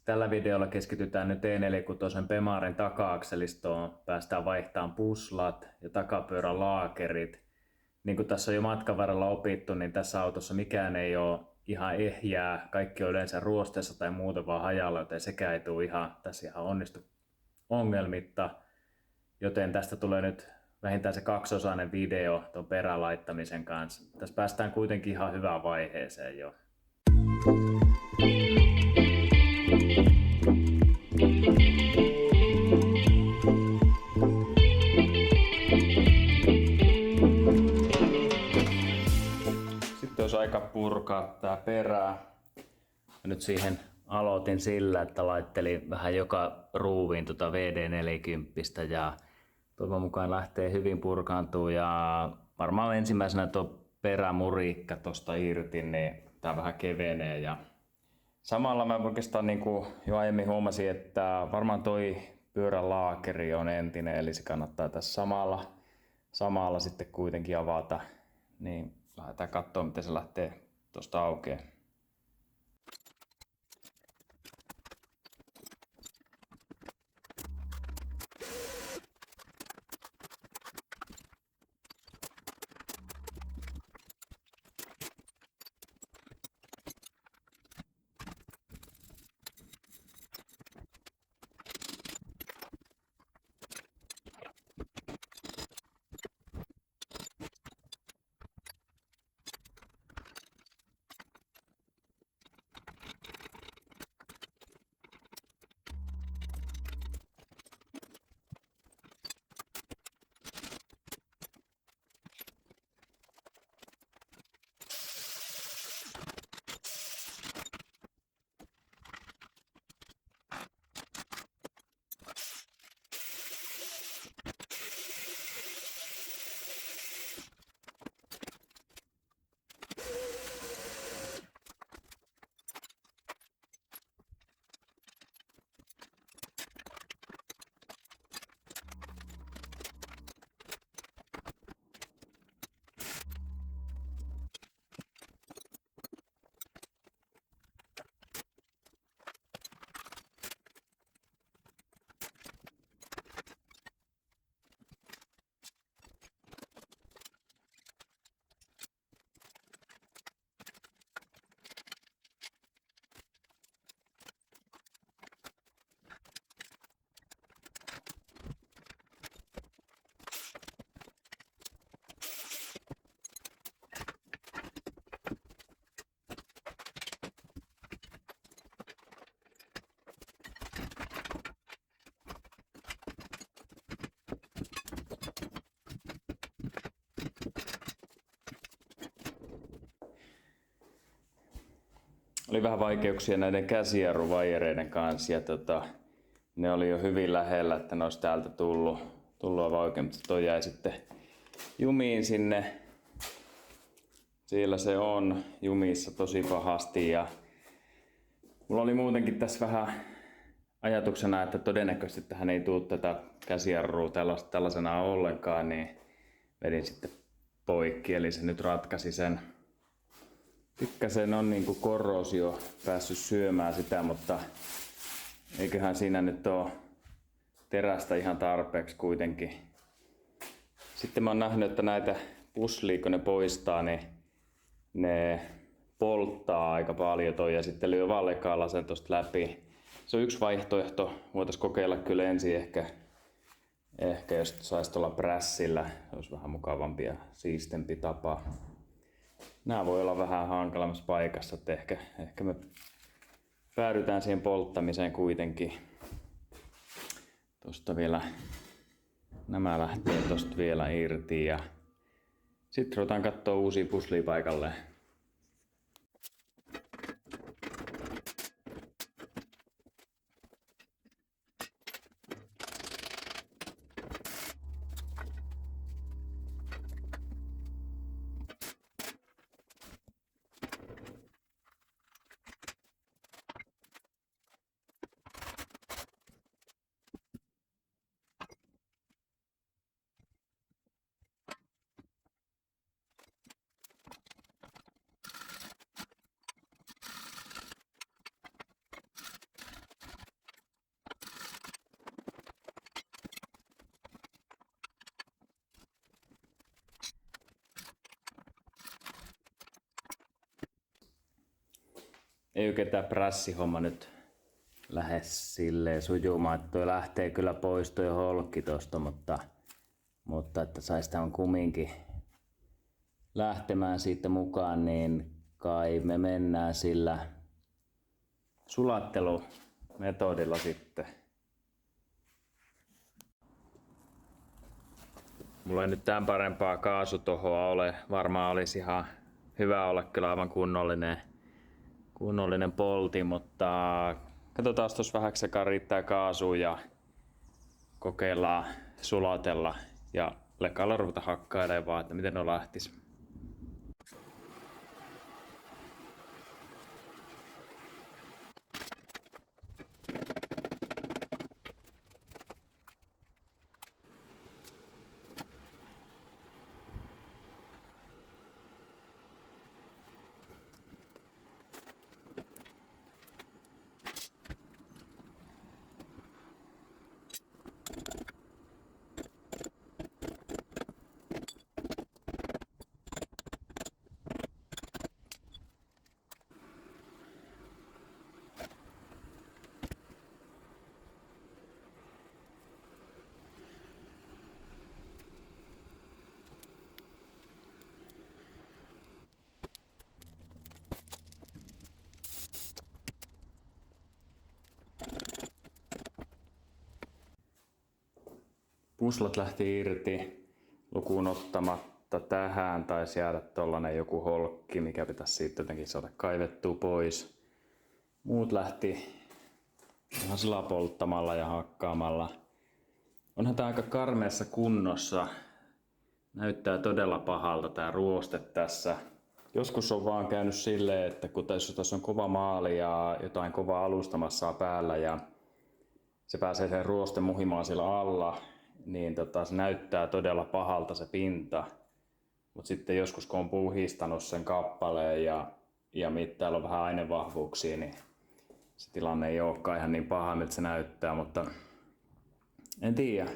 Tällä videolla keskitytään nyt E46 Bemarin taka-akselistoon. Päästään vaihtamaan puslat ja takapyörän laakerit. Niin kuin tässä on jo matkan varrella opittu, niin tässä autossa mikään ei ole ihan ehjää. Kaikki on yleensä ruosteessa tai muuten vaan hajalla, joten sekään ei tule tässä ihan onnistu ongelmitta. Joten tästä tulee nyt vähintään se kaksiosainen video tuon perän laittamisen kanssa. Tässä päästään kuitenkin ihan hyvään vaiheeseen jo. Sitten olisi aika purkaa tää perä. Nyt siihen aloitin sillä, että laittelin vähän joka ruuviin tuota VD40 ja toivon mukaan lähtee hyvin purkaantuu ja varmaan ensimmäisenä tuo perämurikka tosta irti, niin tää vähän kevenee ja samalla mä oikeastaan niin kuin jo aiemmin huomasin, että varmaan toi pyörän laakeri on entinen, eli se kannattaa tässä samalla sitten kuitenkin avata, niin lähdetään katsoa miten se lähtee tosta aukeaa. Oli vähän vaikeuksia näiden käsijarruvaijereiden kanssa ja ne oli jo hyvin lähellä, että ne olisi täältä tullut aivan oikein, mutta toi jäi sitten jumiin sinne. Siellä se on jumissa tosi pahasti ja mulla oli muutenkin tässä vähän ajatuksena, että todennäköisesti tähän ei tule tätä käsijarrua tällaisena ollenkaan, niin vedin sitten poikki, eli se nyt ratkaisi sen. Pikkasen on niinku korroosio päässyt syömään sitä, mutta eiköhän siinä nyt ole terästä ihan tarpeeksi kuitenkin. Sitten mä oon nähnyt, että näitä puslia kun ne poistaa, niin ne polttaa aika paljon toi ja sitten lyö vallekaalla sen tosta läpi. Se on yksi vaihtoehto. Voitais kokeilla kyllä ensin ehkä jos sais tuolla prässillä. Se olisi vähän mukavampi ja siistempi tapa. Nämä voi olla vähän hankalammassa paikassa, että ehkä me päädytään siihen polttamiseen kuitenkin. Tosta vielä, nämä lähtee tosta vielä irti ja sitten ruvetaan katsoa uusia puslia paikalleen. ei oikein tää prässihomma nyt lähde silleen sujumaan, että toi lähtee kyllä pois toi holkki tosta, mutta että sais tämän kumminkin lähtemään siitä mukaan, niin kai me mennään sillä sulattelumetodilla sitten. Mulla ei nyt tämän parempaa kaasutohoa ole. Varmaan olisi ihan hyvä olla kyllä aivan kunnollinen polti, mutta katsotaan tuossa vähäksi sekaan riittää kaasua ja kokeillaan sulatella ja lekalla ruveta hakkailemaan vaan, että miten ne lähtis. Puslat lähti irti lukuun ottamatta tähän taisi jäädä tollanen joku holkki, mikä pitäisi siitä jotenkin saada kaivettua pois. Muut lähti ihan sillä polttamalla ja hakkaamalla. Onhan tää aika karmeessa kunnossa. Näyttää todella pahalta tää ruoste tässä. Joskus on vaan käynyt silleen, että kun tässä on kova maali ja jotain kovaa alustamassa päällä ja se pääsee sen ruoste muhimaan siellä alla, niin se näyttää todella pahalta se pinta. Mutta sitten joskus kun on puhistanut sen kappaleen ja mittailla on vähän ainevahvuuksia, niin se tilanne ei olekaan ihan niin paha, miltä se näyttää, mutta en tiedä.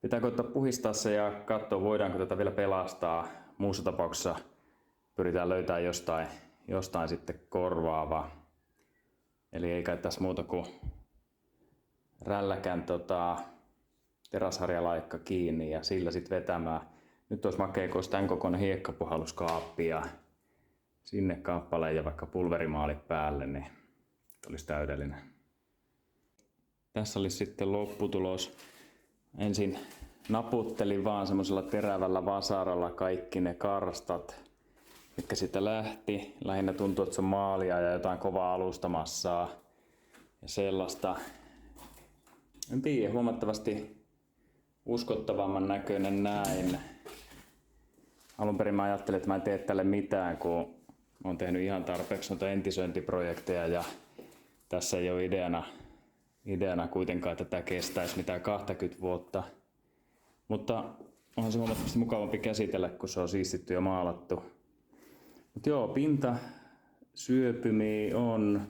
Pitää koittaa puhistaa se ja katsoa, voidaanko tätä vielä pelastaa. Muussa tapauksessa pyritään löytämään jostain sitten korvaava. Eli ei kai tässä muuta kuin rälläkän teräsharjalaikka kiinni ja sillä sitten vetämään. Nyt olisi makea, kun olisi tämän kokoinen hiekkapuhalluskaappi ja sinne kappaleen ja vaikka pulverimaalit päälle, niin olisi täydellinen. Tässä olisi sitten lopputulos. Ensin naputtelin vaan semmoisella terävällä vasaralla kaikki ne karstat, mitkä siitä lähti. Lähinnä tuntuu, että se on maalia ja jotain kovaa alustamassaa ja sellaista. En tiedä, huomattavasti uskottavamman näköinen näin. Alun perin mä ajattelin, että mä en tee tälle mitään, kun olen tehnyt ihan tarpeeksi noita entisöintiprojekteja ja tässä ei ole ideana kuitenkaan, että tätä kestäisi mitään 20 vuotta. Mutta onhan se huomattavasti mukavampi käsitellä, kun se on siistitty ja maalattu. Mutta joo, pinta syöpymiä on.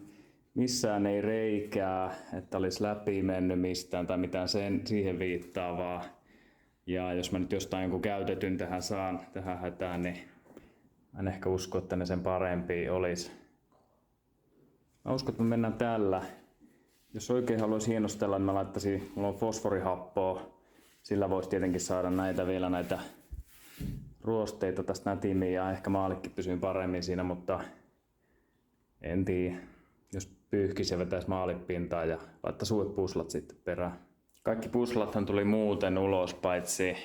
Missään ei reikää, että olisi läpi mennyt mistään tai mitään siihen viittaavaa. Ja jos mä nyt jostain jonkun käytetyn tähän saan, tähän hätään, niin en ehkä usko, että ne sen parempi olisi. Mä uskon, että me mennään tällä. Jos oikein haluaisi hienostella, niin mä laittaisin, mulla on fosforihappoa. Sillä voisi tietenkin saada näitä ruosteita tästä nätimiin ja ehkä maalikki pysyy paremmin siinä, mutta en tiedä. Jos pyyhkisi ja vetäisi maalipintaa ja laittaisi uudet puslat sitten perään. Kaikki puslathan tuli muuten ulos, paitsi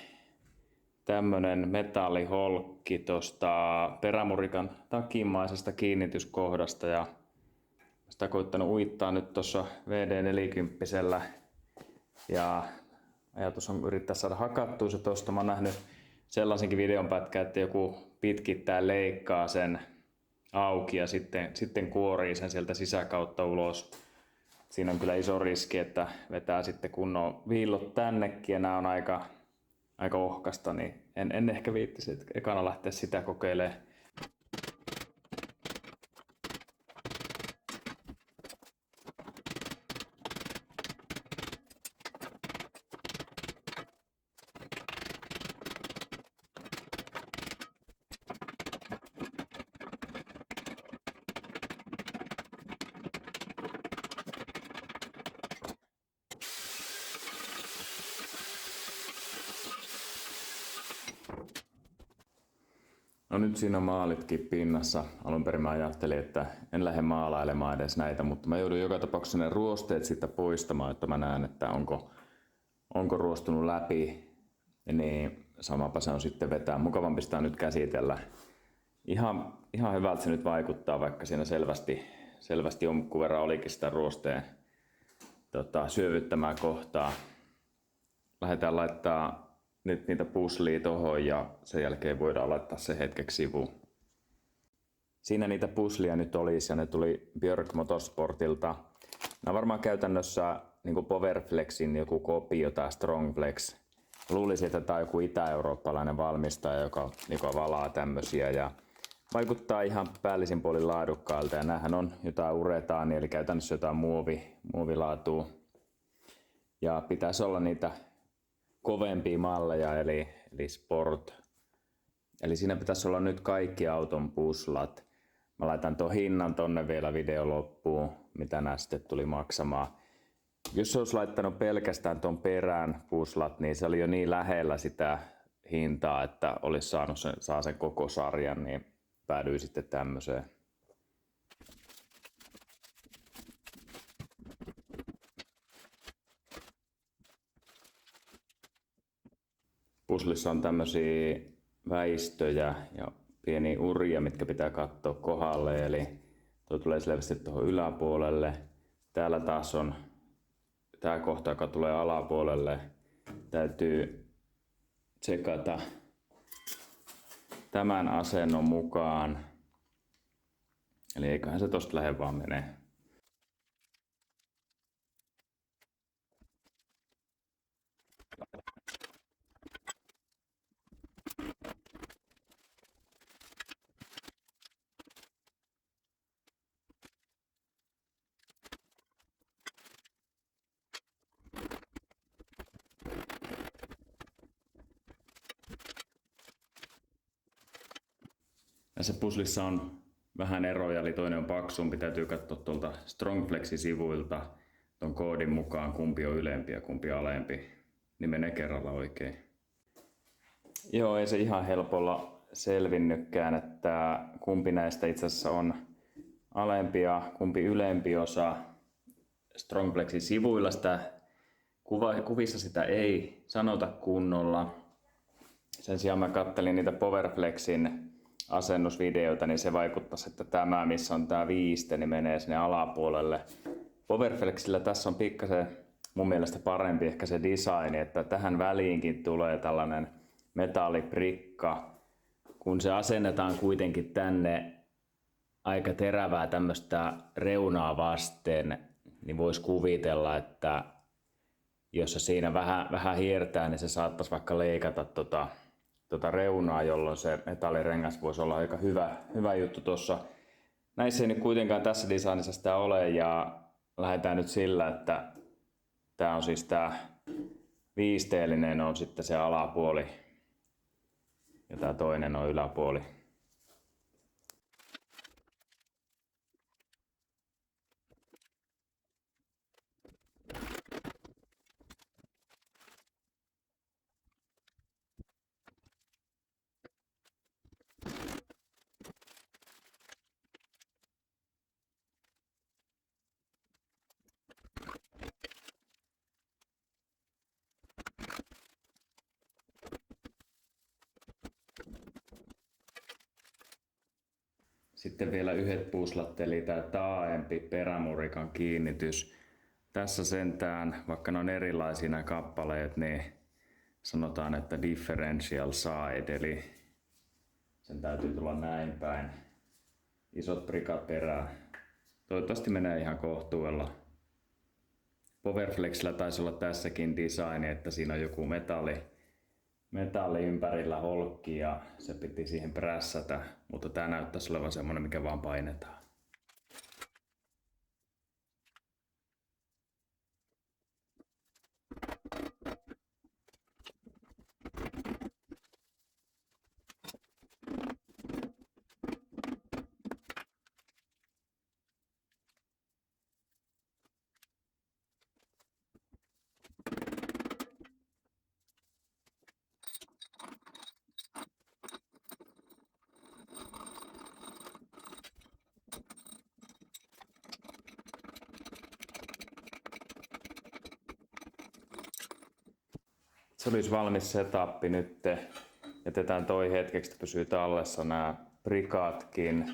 tämmönen metalliholkki tosta perämurikan takimaisesta kiinnityskohdasta ja sitä koittanut uittaa nyt tuossa VD40 ja ajatus on yrittää saada hakattua se tosta. Mä oon nähnyt sellaisenkin videon pätkän, että joku pitkittää leikkaa sen auki ja sitten kuorii sen sieltä sisäkautta ulos. Siinä on kyllä iso riski, että vetää sitten kunnon viillot tännekin ja nämä on aika ohkasta, niin en ehkä viittisi ekana lähteä sitä kokeilemaan. No nyt siinä on maalitkin pinnassa. Alun perin mä ajattelin, että en lähde maalailemaan edes näitä, mutta mä joudun joka tapauksessa ne ruosteet siitä poistamaan, että mä näen, että onko ruostunut läpi. Niin samapa se on sitten vetää. Mukavampi sitä nyt käsitellä. Ihan hyvältä se nyt vaikuttaa, vaikka siinä selvästi jonkun verran olikin sitä ruosteen syövyttämää kohtaa. Lähdetään laittaa nyt niitä puslia tohon ja sen jälkeen voidaan laittaa se hetkeksi sivuun. Siinä niitä puslia nyt olisi ja ne tuli Björk Motorsportilta. Nämä on varmaan käytännössä niin Powerflexin joku kopio tai Strongflex. Luulisin, että tämä on joku itä-eurooppalainen valmistaja, joka valaa tämmösiä ja vaikuttaa ihan päällisin puolin laadukkaalta. Ja näähän on jotain uretaania, eli käytännössä jotain muovilaatua. Ja pitäisi olla niitä kovempia malleja, eli Sport. Eli siinä pitäisi olla nyt kaikki auton puslat. Mä laitan tuon hinnan tonne vielä video loppuun, mitä nää sitten tuli maksamaan. Jos olisi laittanut pelkästään ton perään puslat, niin se oli jo niin lähellä sitä hintaa, että olisi saa sen koko sarjan, niin päädyin sitten tämmöiseen. Puslissa on tämmöisiä väistöjä ja pieniä uria, mitkä pitää katsoa kohdalle, eli tuo tulee selvästi tuohon yläpuolelle. Täällä taas on tämä kohta, joka tulee alapuolelle. Täytyy tsekata tämän asennon mukaan. Eli eiköhän se tosta lähde vaan menee. Tässä puslissa on vähän eroja, eli toinen on paksumpi. Täytyy katsoa tuolta Strongflexin sivuilta ton koodin mukaan, kumpi on ylempi ja kumpi alempi. Niin menee kerralla oikein. Joo, ei se ihan helpolla selvinnytkään, että kumpi näistä itse asiassa on alempi ja kumpi ylempi osa. Strongflexin sivuilla sitä kuvissa sitä ei sanota kunnolla. Sen sijaan mä kattelin niitä Powerflexin asennusvideoita, niin se vaikuttaisi, että tämä, missä on tämä viiste, niin menee sinne alapuolelle. Powerflexillä tässä on pikkasen mun mielestä parempi ehkä se design, että tähän väliinkin tulee tällainen metalliprikka. Kun se asennetaan kuitenkin tänne aika terävää tämmöistä reunaa vasten, niin voisi kuvitella, että jos se siinä vähän hiertää, niin se saattaisi vaikka leikata tota reunaa, jolloin se metallirengas voisi olla aika hyvä juttu tuossa. Näissä ei nyt kuitenkaan tässä designissa sitä ole ja lähdetään nyt sillä, että tämä on siis tämä viisteellinen on sitten se alapuoli ja tämä toinen on yläpuoli. Sitten vielä yhdet puslat, eli tämä taaempi perämurikan kiinnitys. Tässä sentään, vaikka ne on erilaisia nämä kappaleet, niin sanotaan, että differential side, eli sen täytyy tulla näin päin. Isot prikat perään. Toivottavasti menee ihan kohtuudella. Powerflexillä taisi olla tässäkin design, että siinä on joku metalli ympärillä holkki ja se piti siihen prässätä, mutta tää näyttäisi olevan semmonen, mikä vaan painetaan. Se olisi valmis setup nyt. Jätetään toi hetkeksi, että pysyy tallessa nämä prikaatkin.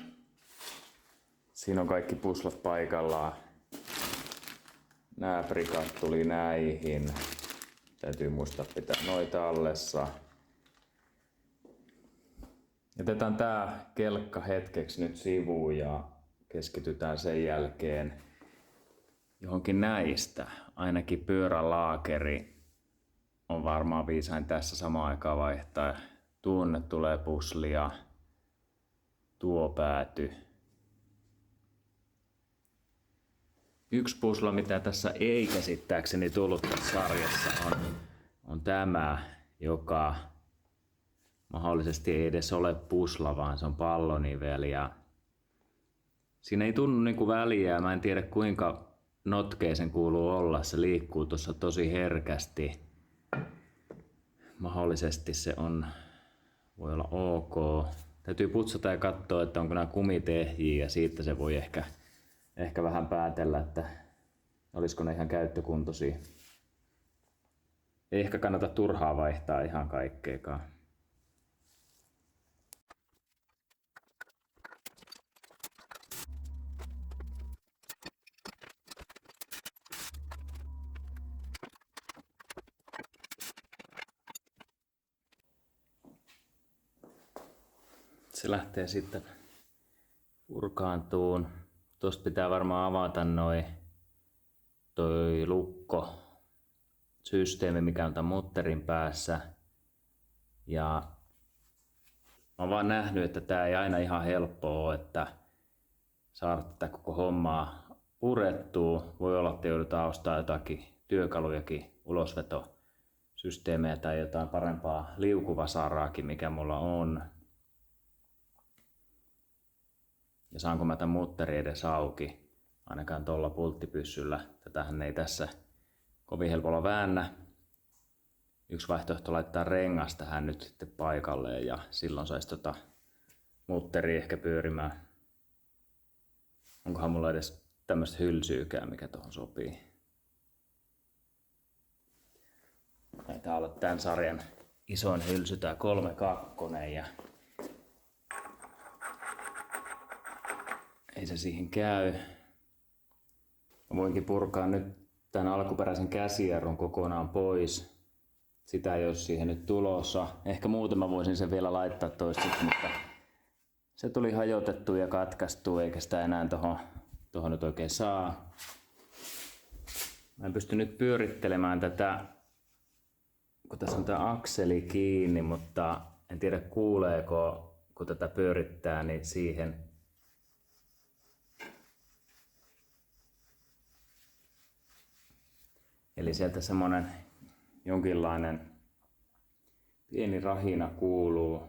Siinä on kaikki puslat paikallaan. Nämä prikaat tuli näihin. Täytyy muistaa pitää noita tallessa. Jätetään tää kelkka hetkeksi nyt sivuun ja keskitytään sen jälkeen johonkin näistä. Ainakin pyörälaakeri on varmaan viisain tässä samaan aikaan vaihtaa. Tuonne tulee pusli ja tuo pääty. Yksi pusla, mitä tässä ei käsittääkseni tullut tässä sarjassa, on tämä, joka mahdollisesti ei edes ole pusla, vaan se on palloniveli. Ja siinä ei tunnu niinku väliä. Mä en tiedä kuinka notkea sen kuuluu olla. Se liikkuu tuossa tosi herkästi. Mahdollisesti se voi olla ok. Täytyy putsata ja katsoa, että onko nämä kumit ehjiä ja siitä se voi ehkä vähän päätellä, että olisiko ne ihan käyttökuntoisia. Ei ehkä kannata turhaa vaihtaa ihan kaikkeakaan. Se lähtee sitten purkaantuun. Tuosta pitää varmaan avata toi lukko systeemi, mikä on tämän mutterin päässä. Ja mä oon vaan nähnyt, että tää ei aina ihan helppoa ole, että saada tätä koko hommaa purettua. Voi olla, että joudutaan ostamaan jotakin työkalujakin, ulosvetosysteemejä tai jotain parempaa liukuvasaraakin, mikä mulla on. Ja saanko mä tämän mutterin edes auki, ainakaan tuolla pulttipyssyllä. Tätähän ei tässä kovin helpolla väännä. Yksi vaihtoehto laittaa rengas tähän nyt sitten paikalleen ja silloin saisi mutteria ehkä pyörimään. Onkohan mulla edes tämmöistä hylsyykään, mikä tuohon sopii. Taitaa olla tämän sarjan isoin hylsy, tää 3.2 ja ei se siihen käy. Mä voinkin purkaa nyt tämän alkuperäisen käsijarrun kokonaan pois. Sitä ei ole siihen nyt tulossa. Ehkä muuten mä voisin sen vielä laittaa toiseksi, mutta se tuli hajotettu ja katkaistu, eikä sitä enää tohon nyt oikein saa. Mä en pysty nyt pyörittelemään tätä, kun tässä on tää akseli kiinni, mutta en tiedä kuuleeko, kun tätä pyörittää, niin siihen eli sieltä semmonen jonkinlainen pieni rahina kuuluu.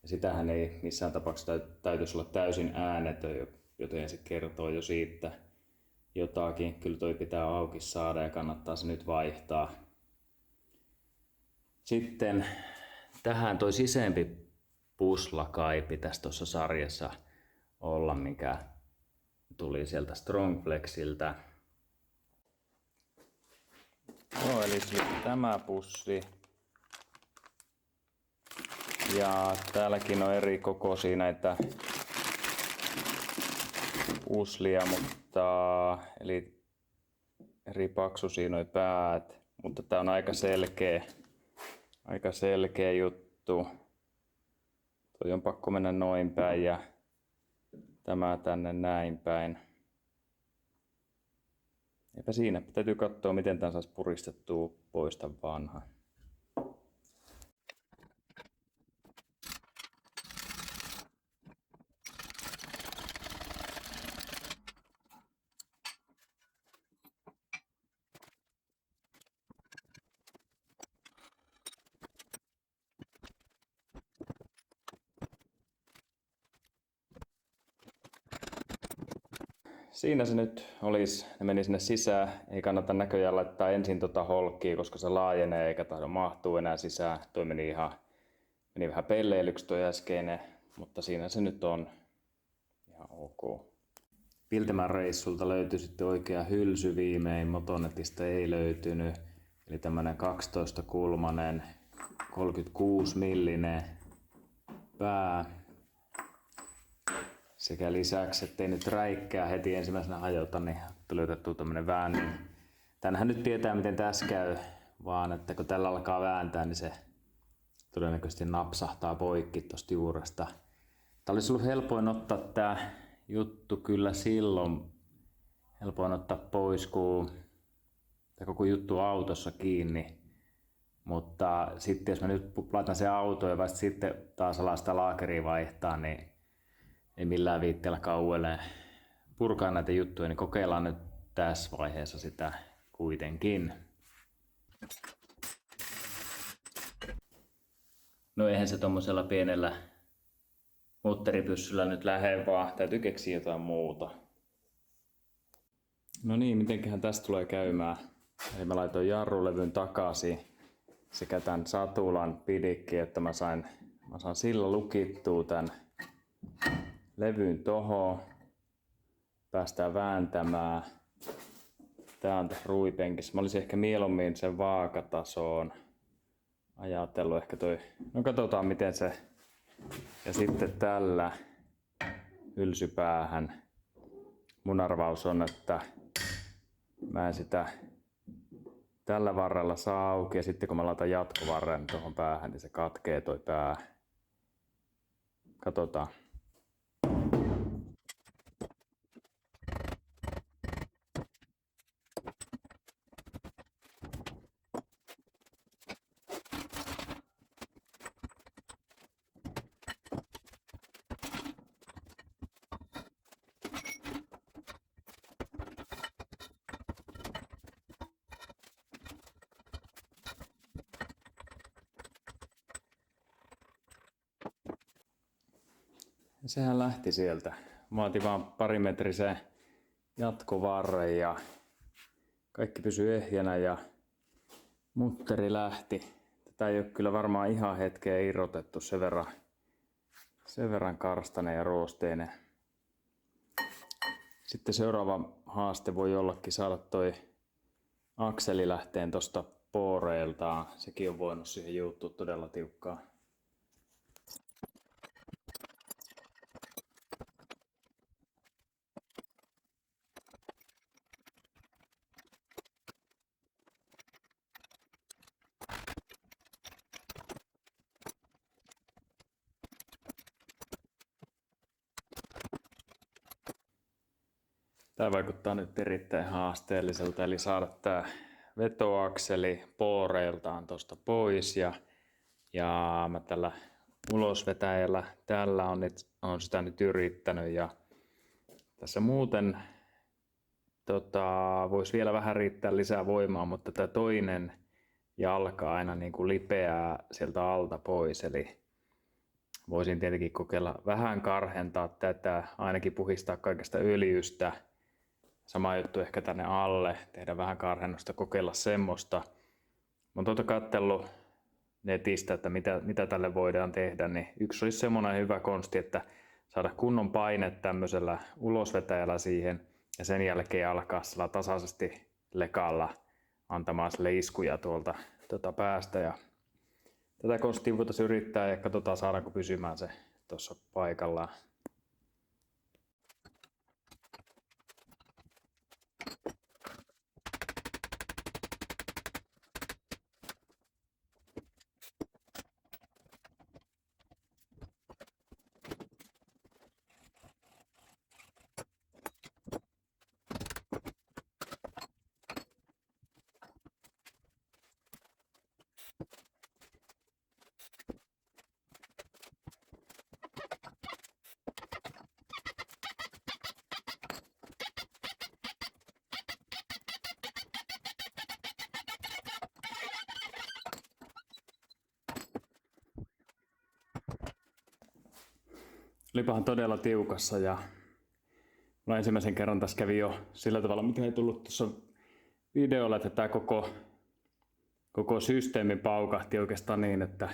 Ja sitähän ei missään tapauksessa täytyisi olla täysin äänetön, joten se kertoo jo siitä jotakin. Kyllä toi pitää auki saada ja kannattaa se nyt vaihtaa. Sitten tähän toi sisempi pusla kai pitäisi tuossa sarjassa olla, mikä tuli sieltä Strongflexiltä. Joo, eli tämä pussi. Ja täälläkin on eri kokoisia näitä puslia, mutta eli eri paksuisia noi päät, mutta tää on aika selkeä juttu. Toi on pakko mennä noin päin ja tämä tänne näin päin. Eipä siinä. Täytyy katsoa, miten tämän saisi puristettua pois tämän vanhan. Siinä se nyt olisi. Ne meni sinne sisään. Ei kannata näköjään laittaa ensin holkkia, koska se laajenee eikä tahdo mahtuu enää sisään. Toi meni vähän pelleilyksi toi äskeinen, mutta siinä se nyt on ihan ok. Piltemän reissulta löytyi sitten oikea hylsy viimein. Motonetista ei löytynyt. Eli tämmönen 12-kulmanen 36 millinen pää. Sekä lisäksi, ettei nyt räikkää heti ensimmäisenä hajota, niin tuli otettu tämmönen väännin. Tänähän nyt tietää miten tässä käy, vaan että kun tällä alkaa vääntää, niin se todennäköisesti napsahtaa poikki tosta juuresta. Tää olisi ollut helpoin ottaa tää juttu kyllä silloin helpoin ottaa pois, kun tämä koko juttu autossa kiinni. Mutta sitten jos mä nyt laitan sen autoon ja vasta sitten taas alan sitä laakeria vaihtaa, niin ei millään viitteellä kauelle purkaa näitä juttuja, niin kokeillaan nyt tässä vaiheessa sitä kuitenkin. No eihän se tommosella pienellä mutteripyssyllä nyt lähde, vaan täytyy keksiä jotain muuta. No niin, mitenköhän tästä tulee käymään? Eli mä laitoin jarrulevyn takaisin sekä tämän satulan pidikki, että mä saan sillä lukittua tän levyn tohon. Päästään vääntämään. Tää on tässä ruipenkissä. Mä olisin ehkä mieluummin sen vaakatasoon ajatellut ehkä toi. No katsotaan miten se. Ja sitten tällä hylsypäähän. Mun arvaus on, että mä en sitä tällä varrella saa auki ja sitten kun mä laitan jatkovarren tuohon päähän, niin se katkee toi pää. Katsotaan. Ja sehän lähti sieltä. Vaati vaan parimetrisen jatkovarren ja kaikki pysyi ehjänä ja mutteri lähti. Tätä ei ole kyllä varmaan ihan hetkeä irrotettu, sen verran karstainen ja roosteinen. Sitten seuraava haaste voi ollakin saada toi akseli lähteen tosta pooreiltaan. Sekin on voinut siihen juuttua todella tiukkaan. Tämä vaikuttaa nyt erittäin haasteelliselta, eli saada tämä vetoakseli pooreiltaan tuosta pois ja mä tällä ulosvetäjällä tällä on sitä nyt yrittänyt ja tässä muuten voisi vielä vähän riittää lisää voimaa, mutta tämä toinen jalka aina niin kuin lipeää sieltä alta pois, eli voisin tietenkin kokeilla vähän karhentaa tätä, ainakin puhistaa kaikesta öljystä. Sama juttu ehkä tänne alle, tehdä vähän karhennusta, kokeilla semmoista. Mä oon katsellut netistä, että mitä tälle voidaan tehdä, niin yksi olisi semmoinen hyvä konsti, että saada kunnon paine tämmöisellä ulosvetäjällä siihen ja sen jälkeen alkaa sillä tasaisesti lekalla antamaan sille iskuja tuolta päästä. Ja tätä konstia voitaisiin yrittää ja katsotaan saadaanko pysymään se tuossa paikallaan. Olipahan todella tiukassa ja ensimmäisen kerran tässä kävi jo sillä tavalla, mitä ei tullut tuossa videolla, että tämä koko systeemi paukahti oikeastaan niin, että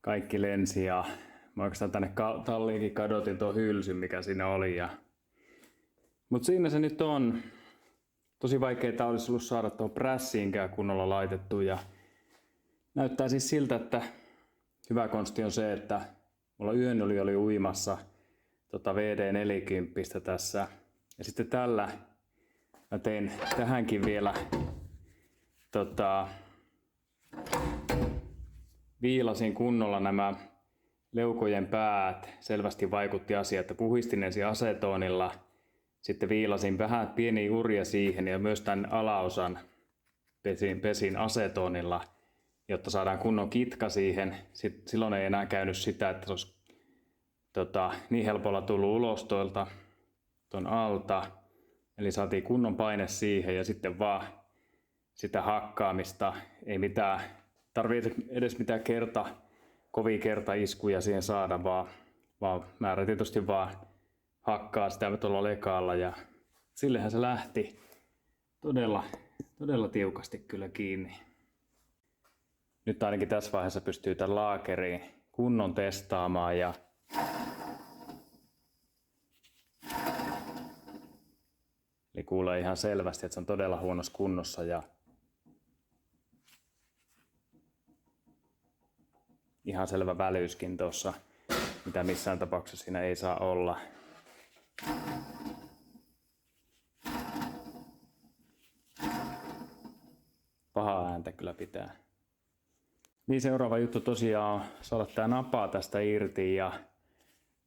kaikki lensi ja mä oikeastaan tänne talliinkin kadotin tuon hylsyn, mikä siinä oli. Mutta siinä se nyt on. Tosi vaikeaa olisi ollut saada tuohon prässiinkään kunnolla laitettu ja näyttää siis siltä, että hyvä konsti on se, että mulla yön oli uimassa VD40 tässä ja sitten tällä mä tein tähänkin vielä viilasin kunnolla nämä leukojen päät. Selvästi vaikutti asia, että puhistin ensin asetonilla, sitten viilasin vähän pieniä uria siihen ja myös tämän alaosan pesin asetonilla, jotta saadaan kunnon kitka siihen. Silloin ei enää käynyt sitä, että se olisi niin helpolla tullut ulos tuon alta. Eli saatiin kunnon paine siihen ja sitten vaan sitä hakkaamista. Ei tarvitse edes mitään kovia kertaiskuja siihen saada, vaan määrätietoisesti vaan hakkaa sitä tuolla lekalla. Ja sillehän se lähti todella tiukasti kyllä kiinni. Nyt ainakin tässä vaiheessa pystyy tämän laakerin kunnon testaamaan ja eli kuulee ihan selvästi, että se on todella huonossa kunnossa ja ihan selvä välyyskin tuossa, mitä missään tapauksessa siinä ei saa olla. Pahaa ääntä kyllä pitää. Niin seuraava juttu tosiaan on saada tää napaa tästä irti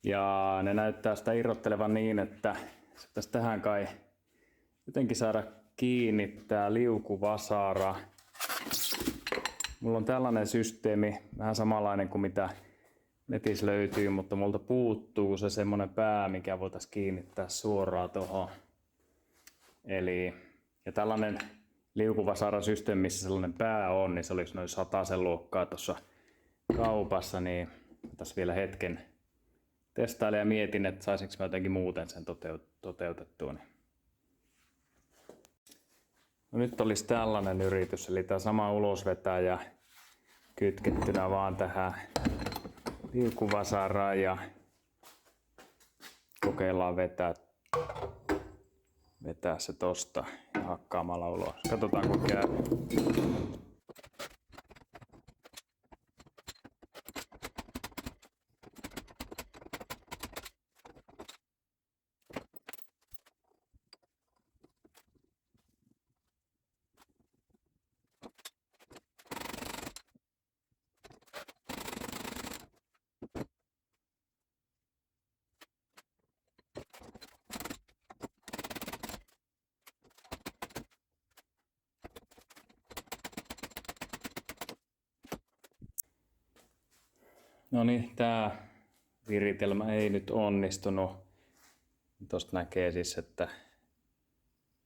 ja ne näyttää sitä irrottelevan niin, että se tähän kai jotenkin saada kiinni tää liukuvasara. Mulla on tällainen systeemi, vähän samanlainen kuin mitä netissä löytyy, mutta multa puuttuu se semmonen pää, mikä voitaisiin kiinnittää suoraan tuohon. Ja tällainen liukuvasarasysteemi, missä sellainen pää on, niin se olisi noin 100 luokkaa tuossa kaupassa, niin tässä vielä hetken testailin ja mietin, että saisinko mä jotenkin muuten sen toteutettua. No nyt olisi tällainen yritys, eli tämä sama ulosvetäjä kytkettynä vaan tähän liukuvasaraan ja kokeillaan vetää se tosta ja hakkaamalla ulos. Katsotaan kun käy. No niin, tää viritelmä ei nyt onnistunut. Tosta näkee siis, että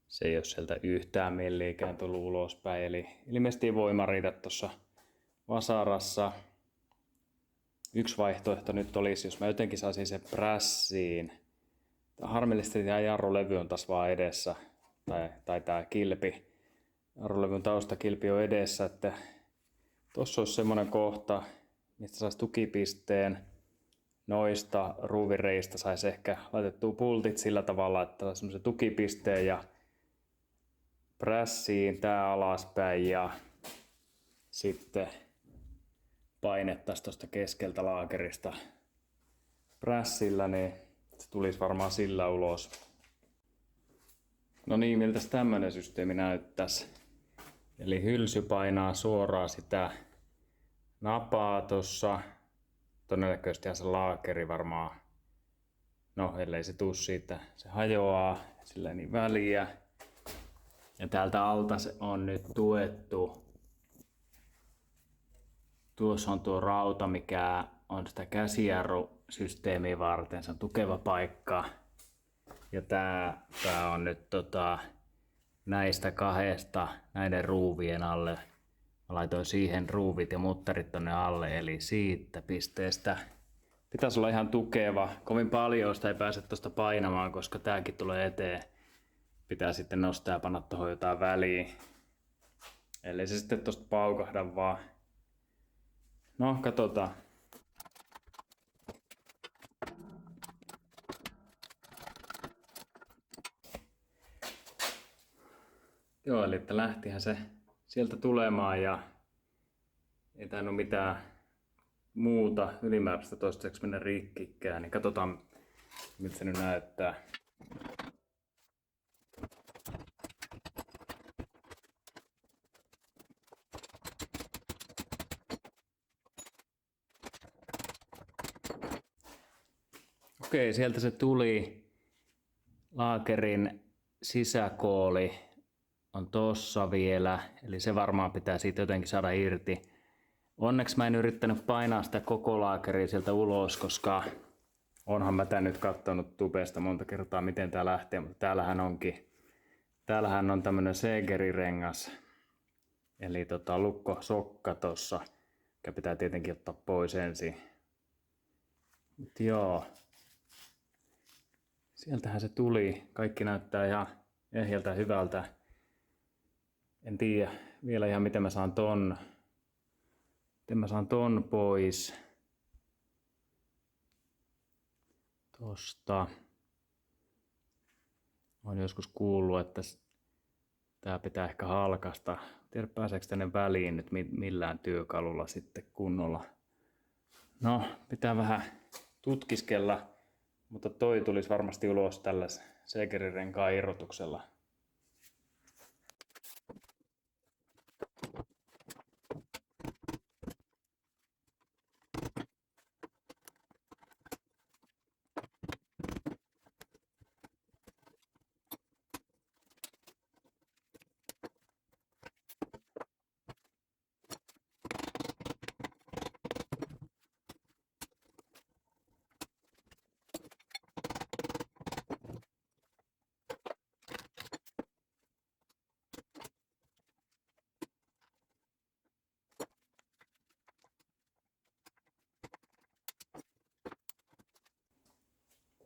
se ei ole sieltä yhtään milliikään tullut ulospäin. Eli ilmeisesti ei voima riitä tuossa vasarassa. Yksi vaihtoehto nyt olisi, jos mä jotenkin saisin sen prässiin. Harmillisesti tämä jarrulevy on taas vaan edessä. Tai tää kilpi. Jarrulevyn taustakilpi on edessä, että tossa olisi semmonen kohta, mistä saisi tukipisteen. Noista ruuvireistä saisi ehkä laitettua pultit sillä tavalla, että saisi semmoisen tukipisteen ja prässiin tää alaspäin ja sitten painettaisiin tuosta keskeltä laakerista prässillä, niin se tulisi varmaan sillä ulos. No niin, miltä tämmönen systeemi näyttäisi? Eli hylsy painaa suoraan sitä napaa tossa. Todennäköisesti se laakeri varmaan, no ellei se tuu siitä, se hajoaa, sillä ei niin väliä. Ja täältä alta se on nyt tuettu. Tuossa on tuo rauta, mikä on sitä käsijarrusysteemiä varten, se on tukeva paikka. Ja tää on nyt näistä kahdesta, näiden ruuvien alle. Mä laitoin siihen ruuvit ja muttarit tonne alle, eli siitä pisteestä pitäisi olla ihan tukeva. Kovin paljon sitä ei pääse tosta painamaan, koska tääkin tulee eteen. Pitää sitten nostaa ja panna tohon jotain väliin. Eli se sitten tosta paukahda vaan. No, katsotaan. Joo, eli että lähtihän se sieltä tulemaan ja ei tainnut mitään muuta ylimääräistä toistaiseksi mennä rikkikään, niin katsotaan miltä se nyt näyttää. Okei, sieltä se tuli. Laakerin sisäkooli on tossa vielä, eli se varmaan pitää siitä jotenkin saada irti. Onneksi mä en yrittänyt painaa sitä koko laakeria sieltä ulos, koska onhan mä tän nyt kattonut tubesta monta kertaa miten tää lähtee, mutta täällähän onkin. Täällähän on tämmönen Segeri-rengas, eli lukkosokka tossa, joka pitää tietenkin ottaa pois ensin. Mut joo. Sieltähän se tuli. Kaikki näyttää ihan ehjältä hyvältä. En tiedä vielä ihan miten mä saan ton pois. Tosta. Olen joskus kuullut, että tää pitää ehkä halkaista. Tiedä pääseekö tänne väliin nyt millään työkalulla sitten kunnolla. No, pitää vähän tutkiskella. Mutta toi tulisi varmasti ulos tällä Segeri-renkaan irrotuksella.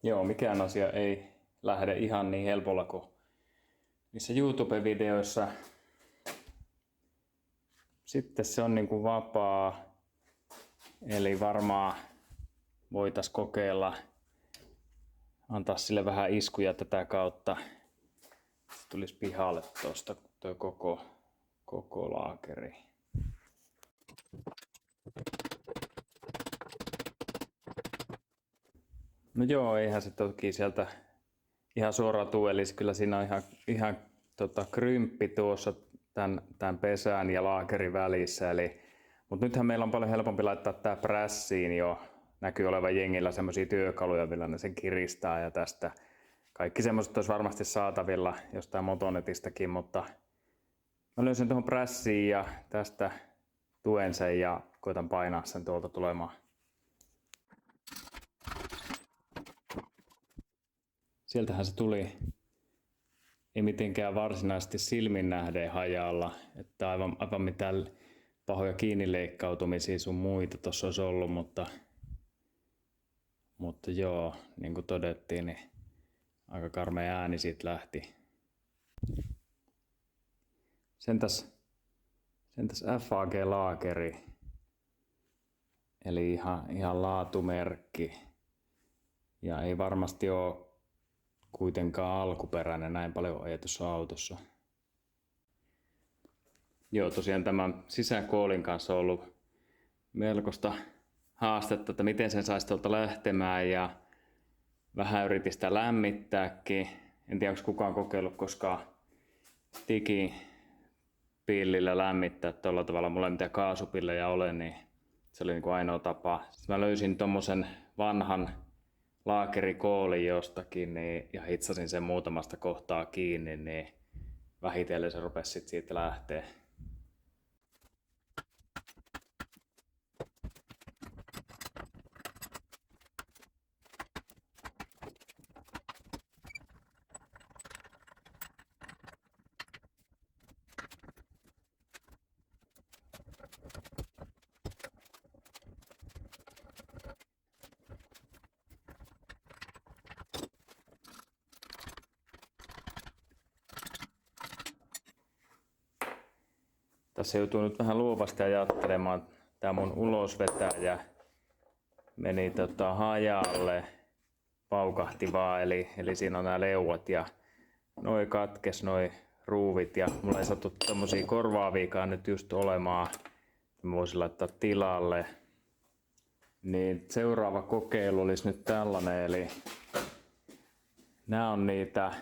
Joo, mikään asia ei lähde ihan niin helpolla kuin niissä YouTube-videoissa. Sitten se on niinku vapaa, eli varmaan voitaisiin kokeilla antaa sille vähän iskuja tätä kautta. Se tulisi pihalle tuosta tuo koko laakeri. No joo, eihän se toki sieltä ihan suoraan tule, eli kyllä siinä on ihan krymppi tuossa tämän pesän ja laakerin välissä. Mutta nythän meillä on paljon helpompi laittaa tää prässiin jo. Näkyy olevan jengillä semmosia työkaluja, millä ne sen kiristää ja tästä. Kaikki semmoiset olisi varmasti saatavilla jostain Motonetistakin, mutta mä löysin tuohon prässiin ja tästä tuen sen ja koitan painaa sen tuolta tulemaan. Sieltähän se tuli. Ei mitenkään varsinaisesti silmin nähden hajalla, että aivan mitään pahoja kiinnileikkautumisia sun muita tossa olisi ollut, mutta joo, niin kuin todettiin, niin aika karmea ääni siitä lähti. Sentäs FAG-laakeri, eli ihan laatumerkki, ja ei varmasti ole kuitenkaan alkuperäinen näin paljon ajetussa autossa. Joo, tosiaan tämän sisäkoolin kanssa on ollut melkoista haastetta, että miten sen saisi tuolta lähtemään ja vähän yritin sitä lämmittääkin. En tiedä, onko kukaan kokeillut koskaan digipillillä lämmittää tuolla tavalla. Mulla ei mitään kaasupillejä ole, niin se oli niin kuin ainoa tapa. Sitten mä löysin tommosen vanhan laakerikoolin jostakin ja hitsasin sen muutamasta kohtaa kiinni, niin vähitellen se rupesi sit siitä lähteä. Tässä joutuu nyt vähän luovasti ajattelemaan. Tää mun ulosvetäjä meni hajalle, paukahti vaan, eli siinä on nämä leuat ja noi katkes noi ruuvit ja mulla ei satu tommosia korvaaviakaan nyt just olemaan. Mä voisin laittaa tilalle. Niin seuraava kokeilu olisi nyt tällainen, eli nämä on niitä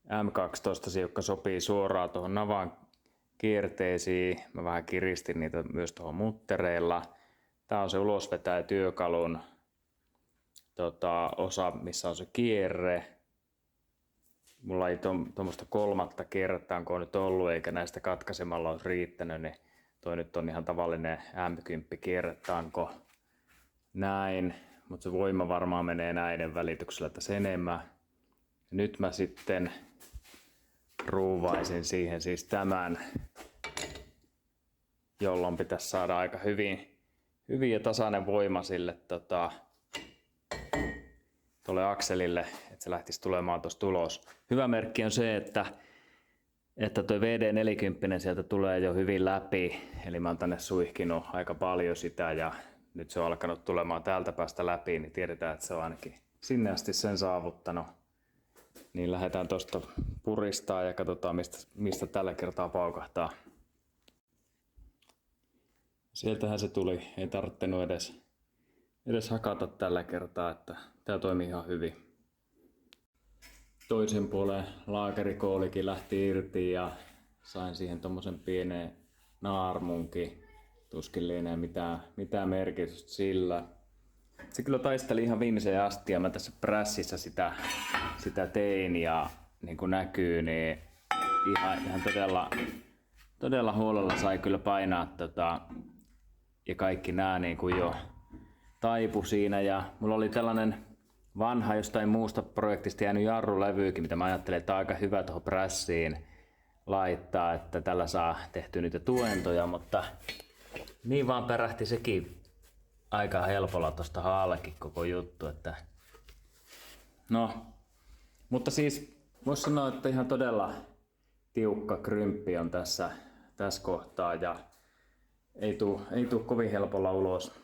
M12, jotka sopii suoraan tuohon navan kierteisiin. Mä vähän kiristin niitä myös tuohon muttereilla. Tää on se ulosvetäjä työkalun osa, missä on se kierre. Mulla ei tuommoista kolmatta kertaa, kun on nyt ollut, eikä näistä katkaisemalla olisi riittänyt, niin toi nyt on ihan tavallinen M10 kierretanko. Näin, mutta se voima varmaan menee näiden välityksellä tässä enemmän. Nyt mä sitten ruuvaisin siihen siis tämän, jolloin pitäisi saada aika hyvin ja tasainen voima sille tuolle akselille, että se lähtisi tulemaan tuosta ulos. Hyvä merkki on se, että tuo VD40 sieltä tulee jo hyvin läpi, eli mä oon tänne suihkinut aika paljon sitä ja nyt se on alkanut tulemaan täältä päästä läpi, niin tiedetään, että se on ainakin sinne asti sen saavuttanut. Niin lähdetään tuosta puristaa ja katsotaan mistä tällä kertaa paukahtaa. Sieltähän se tuli, ei tarvinnut edes hakata tällä kertaa, että tää toimii ihan hyvin. Toisen puolen laakerikoolikin lähti irti ja sain siihen tommosen pienen naarmunkin. Tuskin lienee mitään merkitystä sillä. Se kyllä taisteli ihan viimeiseen asti ja mä tässä prässissä sitä tein ja niin kuin näkyy, niin ihan todella huolella sai kyllä painaa ja kaikki nää niin kuin jo taipu siinä ja mulla oli tällainen vanha jostain muusta projektista jäänyt jarrulevyykin, mitä mä ajattelin, että on aika hyvä tuohon prässiin laittaa, että tällä saa tehtyä niitä tuentoja, mutta niin vaan pärähti sekin aika helpolla tosta halki koko juttu, että no, mutta siis voisi sanoa, että ihan todella tiukka krymppi on tässä kohtaa ja ei tuu kovin helpolla ulos.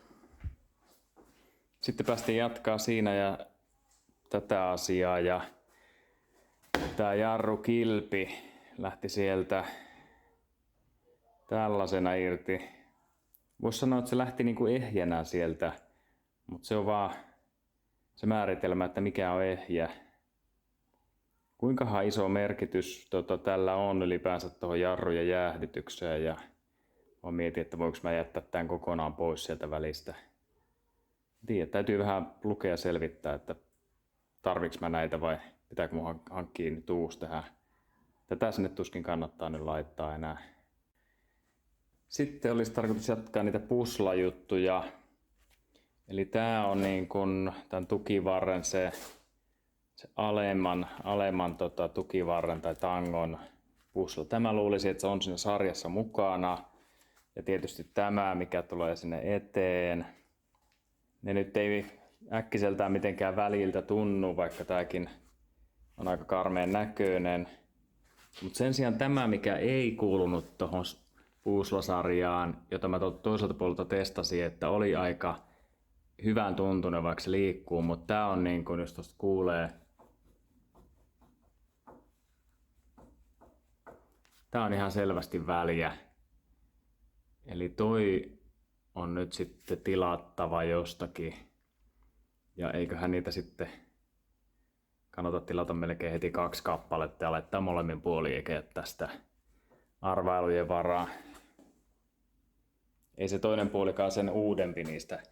Sitten päästiin jatkaa siinä ja tätä asiaa ja tää jarrukilpi lähti sieltä tällaisena irti. Voisi sanoa, että se lähti niinku ehjänä sieltä, mutta se on vaan se määritelmä, että mikä on ehjä. Kuinkahan iso merkitys tällä on ylipäänsä tuohon jarrujen jäähdytykseen ja mä mietin, että voinko mä jättää tämän kokonaan pois sieltä välistä. Tiedä, täytyy vähän lukea ja selvittää, että tarviks mä näitä vai pitääkö mun hankkia nyt uusi tähän. Tätä sinne tuskin kannattaa nyt laittaa enää. Sitten olisi tarkoitus jatkaa niitä puslajuttuja. Eli tää on niin kun tämän tukivarren se alemman tukivarren tai tangon pusla. Tämä luulisin, että se on siinä sarjassa mukana. Ja tietysti tämä, mikä tulee sinne eteen. Ne nyt ei äkkiseltään mitenkään väliltä tunnu, vaikka tääkin on aika karmeen näköinen. Mutta sen sijaan tämä, mikä ei kuulunut tuohon puslasarjaan, jota mä toiselta puolelta testasin, että oli aika hyvän tuntunen, vaikka se liikkuu, mutta tää on niin kuin, jos tosta kuulee, tää on ihan selvästi väliä. Eli toi on nyt sitten tilattava jostakin. Ja eiköhän niitä sitten kannata tilata melkein heti 2 kappaletta ja laittaa molemmin puolin eikä jättää sitä arvailujen varaa. Ei se toinen puolikaan sen uudempi niistä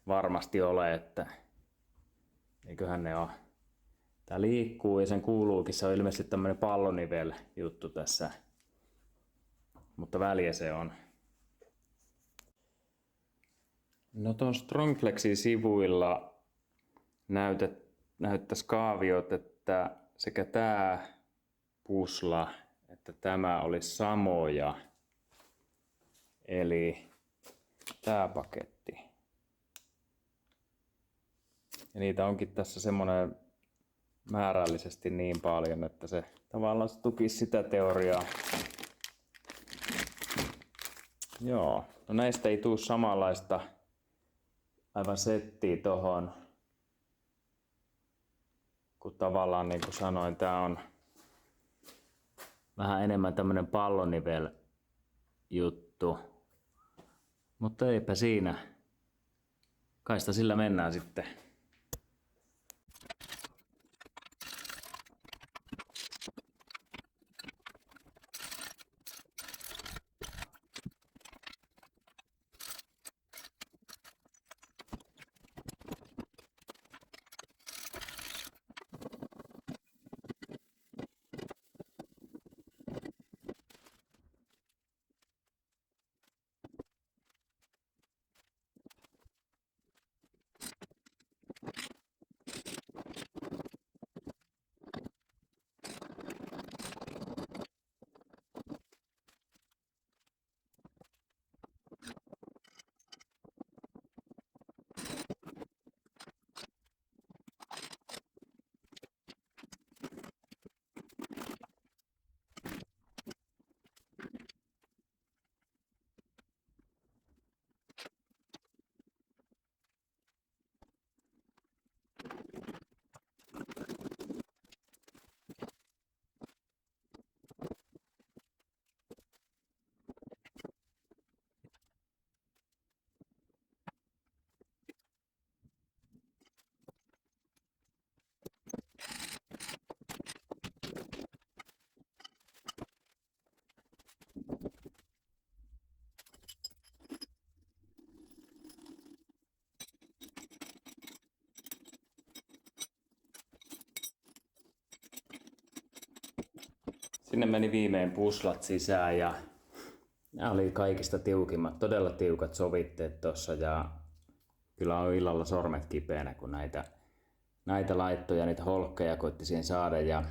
varmasti ole, että eiköhän ne ole. Tää liikkuu ja sen kuuluukin, se on ilmeisesti tämmönen pallonivel juttu tässä. Mutta väliä se on. No tuon Strongflexin sivuilla näyttäisi kaaviot, että sekä tää pusla että tämä olisi samoja. Eli tää paketti. Ja niitä onkin tässä semmonen määrällisesti niin paljon, että se tavallaan tukisi sitä teoriaa. Joo, no näistä ei tule samanlaista aivan settiä tohon. Kun tavallaan niin kuin sanoin, tää on vähän enemmän tämmönen pallonivel juttu. Mutta eipä siinä. Kai sitä sillä mennään sitten. Sinne meni viimein puslat sisään ja nämä oli kaikista tiukimmat, todella tiukat sovitteet tossa ja kyllä on illalla sormet kipeänä, kun näitä laittoja, niitä holkkeja koitti siihen saada ja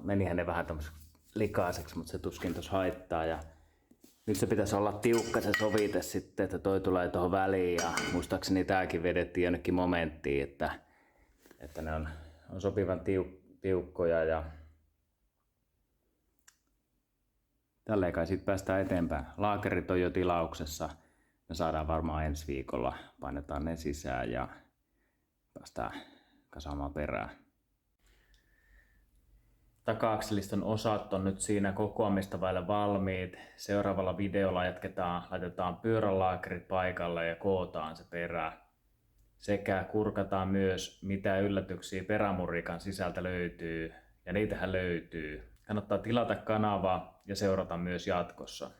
menihän ne vähän tämmöiseksi likaiseksi, mutta se tuskin tuossa haittaa ja nyt se pitäisi olla tiukka se sovite sitten, että toi tulee tuohon väliin ja muistaakseni tääkin vedettiin jonnekin momenttiin, että ne on sopivan tiukkoja ja tälleen kai siitä päästään eteenpäin. Laakerit on jo tilauksessa. Ne saadaan varmaan ensi viikolla. Painetaan ne sisään ja päästään kasaamaan perään. Taka-akseliston osat on nyt siinä kokoamista vailla valmiit. Seuraavalla videolla laitetaan pyörälaakerit paikalle ja kootaan se perä. Sekä kurkataan myös mitä yllätyksiä perämurrikan sisältä löytyy. Ja niitähän löytyy. Kannattaa tilata kanavaa ja seurata myös jatkossa.